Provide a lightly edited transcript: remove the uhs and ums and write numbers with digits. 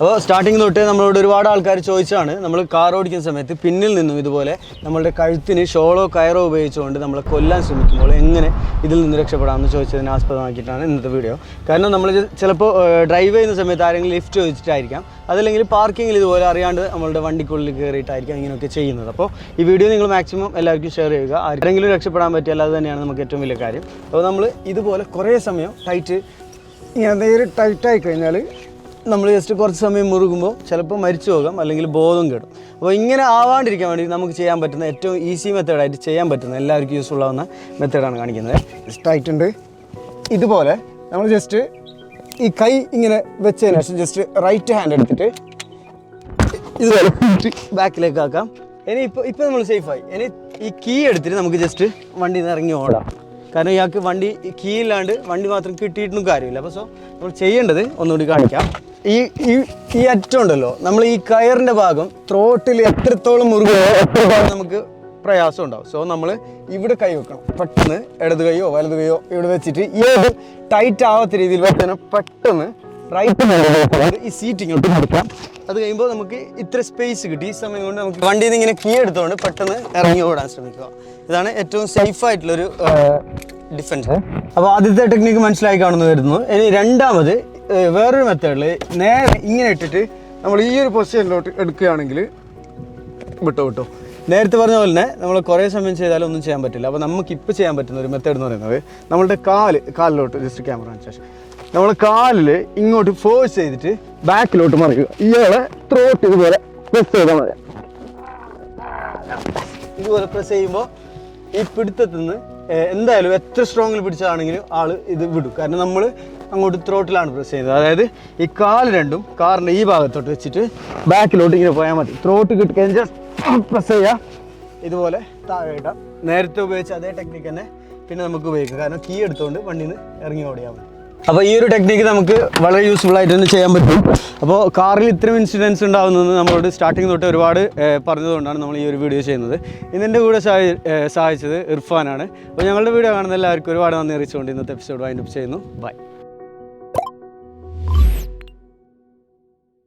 അപ്പോൾ സ്റ്റാർട്ടിങ് തൊട്ട് നമ്മളോട് ഒരുപാട് ആൾക്കാർ ചോദിച്ചാണ് നമ്മൾ കാർ ഓടിക്കുന്ന സമയത്ത് പിന്നിൽ നിന്നും ഇതുപോലെ നമ്മളുടെ കഴുത്തിന് ഷോളോ കയറോ ഉപയോഗിച്ചുകൊണ്ട് നമ്മളെ കൊല്ലാൻ ശ്രമിക്കുമ്പോൾ എങ്ങനെ ഇതിൽ നിന്ന് രക്ഷപ്പെടാമെന്ന് ചോദിച്ചതിനെ ആസ്പദമാക്കിയിട്ടാണ് ഇന്നത്തെ വീഡിയോ. കാരണം നമ്മൾ ചിലപ്പോൾ ഡ്രൈവ് ചെയ്യുന്ന സമയത്ത് ആരെങ്കിലും ലിഫ്റ്റ് ചോദിച്ചിട്ടായിരിക്കാം, അതല്ലെങ്കിൽ പാർക്കിങ്ങിൽ ഇതുപോലെ അറിയാണ്ട് നമ്മളുടെ വണ്ടിക്കുള്ളിൽ കയറിയിട്ടായിരിക്കാം ഇങ്ങനെയൊക്കെ ചെയ്യുന്നത്. അപ്പോൾ ഈ വീഡിയോ നിങ്ങൾ മാക്സിമം എല്ലാവർക്കും ഷെയർ ചെയ്യുക. ആരെങ്കിലും രക്ഷപ്പെടാൻ പറ്റിയാൽ അത് തന്നെയാണ് നമുക്ക് ഏറ്റവും വലിയ കാര്യം. അപ്പോൾ നമ്മൾ ഇതുപോലെ കുറേ സമയം ഇങ്ങനെ നേരെ ടൈറ്റായി കഴിഞ്ഞാൽ നമ്മൾ ജസ്റ്റ് കുറച്ച് സമയം മുറുകുമ്പോൾ ചിലപ്പോൾ മരിച്ചു പോകാം, അല്ലെങ്കിൽ ബോധം കെടും. അപ്പോൾ ഇങ്ങനെ ആവാണ്ടിരിക്കാൻ വേണ്ടി നമുക്ക് ചെയ്യാൻ പറ്റുന്ന ഏറ്റവും ഈസി മെത്തേഡായിട്ട് ചെയ്യാൻ പറ്റുന്ന എല്ലാവർക്കും യൂസ്ഫുൾ ആവുന്ന മെത്തേഡാണ് കാണിക്കുന്നത്. ജസ്റ്റ് ആയിട്ടുണ്ട്. ഇതുപോലെ നമ്മൾ ജസ്റ്റ് ഈ കൈ ഇങ്ങനെ വെച്ചതിന് ശേഷം ജസ്റ്റ് റൈറ്റ് ഹാൻഡ് എടുത്തിട്ട് ഇതുപോലെ ബാക്കിലേക്ക് ആക്കാം. ഇനി ഇപ്പോൾ നമ്മൾ സേഫായി. ഇനി ഈ കീ എടുത്തിട്ട് നമുക്ക് ജസ്റ്റ് വണ്ടിയിൽ നിന്ന് ഇറങ്ങി ഓടാം. കാരണം ഇയാൾക്ക് വണ്ടി കീ ഇല്ലാണ്ട് വണ്ടി മാത്രം കിട്ടിയിട്ടൊന്നും കാര്യമില്ല. അപ്പോൾ നമ്മൾ ചെയ്യേണ്ടത് ഒന്നുകൂടി കാണിക്കാം. ഈ അറ്റം ഉണ്ടല്ലോ, നമ്മൾ ഈ കയറിൻ്റെ ഭാഗം ത്രോട്ടിൽ എത്രത്തോളം മുറുകയോ എത്രത്തോളം നമുക്ക് പ്രയാസം ഉണ്ടാവും. സോ നമ്മൾ ഇവിടെ കൈ വെക്കണം. പെട്ടെന്ന് ഇടത് കൈയോ വലത് കൈയോ ഇവിടെ വെച്ചിട്ട് ഈ ഒരു ടൈറ്റ് ആവാത്ത രീതിയിൽ വെച്ചാൽ പെട്ടെന്ന് റൈറ്റ് ഈ സീറ്റ് ഇങ്ങോട്ട് കൊടുക്കാം. അത് കഴിയുമ്പോൾ നമുക്ക് ഇത്ര സ്പേസ് കിട്ടി. ഈ സമയം കൊണ്ട് നമുക്ക് വണ്ടിയിൽ നിന്ന് ഇങ്ങനെ കീ എടുത്തുകൊണ്ട് പെട്ടെന്ന് ഇറങ്ങി ഓടാൻ ശ്രമിക്കുക. ഇതാണ് ഏറ്റവും സേഫായിട്ടുള്ളൊരു ഡിഫൻസ്. അപ്പോൾ ആദ്യത്തെ ടെക്നിക്ക് മനസ്സിലായി കാണുന്നു വരുന്നു. ഇനി രണ്ടാമത് വേറൊരു മെത്തേഡിൽ നേരെ ഇങ്ങനെ ഇട്ടിട്ട് നമ്മൾ ഈ ഒരു പൊസിഷനിലോട്ട് എടുക്കുകയാണെങ്കിൽ വിട്ടോ നേരത്തെ പറഞ്ഞ പോലെ തന്നെ നമ്മൾ കുറേ സമയം ചെയ്താലും ഒന്നും ചെയ്യാൻ പറ്റില്ല. അപ്പോൾ നമുക്കിപ്പോൾ ചെയ്യാൻ പറ്റുന്ന ഒരു മെത്തേഡ് എന്ന് പറയുന്നത് നമ്മളുടെ കാലിലോട്ട് ജസ്റ്റ് ക്യാമറ കാണിച്ച ശേഷം നമ്മൾ കാലിൽ ഇങ്ങോട്ട് ഫോഴ്സ് ചെയ്തിട്ട് ബാക്കിലോട്ട് മറിക്കുക. ഇയാളെ ത്രോട്ട് ഇതുപോലെ പ്രസ് ചെയ്താൽ മതി. ഇതുപോലെ പ്രസ് ചെയ്യുമ്പോൾ ഈ പിടുത്തത്തിൽ നിന്ന് എന്തായാലും എത്ര സ്ട്രോങ്ങിൽ പിടിച്ചതാണെങ്കിലും ആൾ ഇത് വിടും. കാരണം നമ്മൾ അങ്ങോട്ട് ത്രോട്ടിലാണ് പ്രസ് ചെയ്യുന്നത്. അതായത് ഈ കാല് രണ്ടും കാറിൻ്റെ ഈ ഭാഗത്തോട്ട് വെച്ചിട്ട് ബാക്കിലോട്ട് ഇങ്ങനെ പോയാൽ മതി. ത്രോട്ട് കിട്ടിക്കഴിഞ്ഞാൽ പ്രസ് ചെയ്യുക, ഇതുപോലെ താഴെ ഇടാം. നേരത്തെ ഉപയോഗിച്ച അതേ ടെക്നിക്ക് തന്നെ പിന്നെ നമുക്ക് ഉപയോഗിക്കാം. കാരണം കീ എടുത്തുകൊണ്ട് വണ്ടിയിൽ നിന്ന് ഇറങ്ങി ഓടിയാൽ മതി. അപ്പോൾ ഈ ഒരു ടെക്നിക്ക് നമുക്ക് വളരെ യൂസ്ഫുൾ ആയിട്ട് തന്നെ ചെയ്യാൻ പറ്റും. അപ്പോൾ കാറിൽ ഇത്തരം ഇൻസിഡൻസ് ഉണ്ടാകുന്നത് നമ്മളോട് സ്റ്റാർട്ടിങ് തൊട്ട് ഒരുപാട് പറഞ്ഞതുകൊണ്ടാണ് നമ്മൾ ഈ ഒരു വീഡിയോ ചെയ്യുന്നത്. ഇതിൻ്റെ കൂടെ സഹായിച്ചത് ഇർഫാനാണ്. അപ്പോൾ ഞങ്ങളുടെ വീഡിയോ കാണുന്ന എല്ലാവർക്കും ഒരുപാട് നന്ദി അറിയിച്ചുകൊണ്ട് ഇന്നത്തെ എപ്പിസോഡ് വൈൻഡപ്പ് ചെയ്യുന്നു. ബൈ.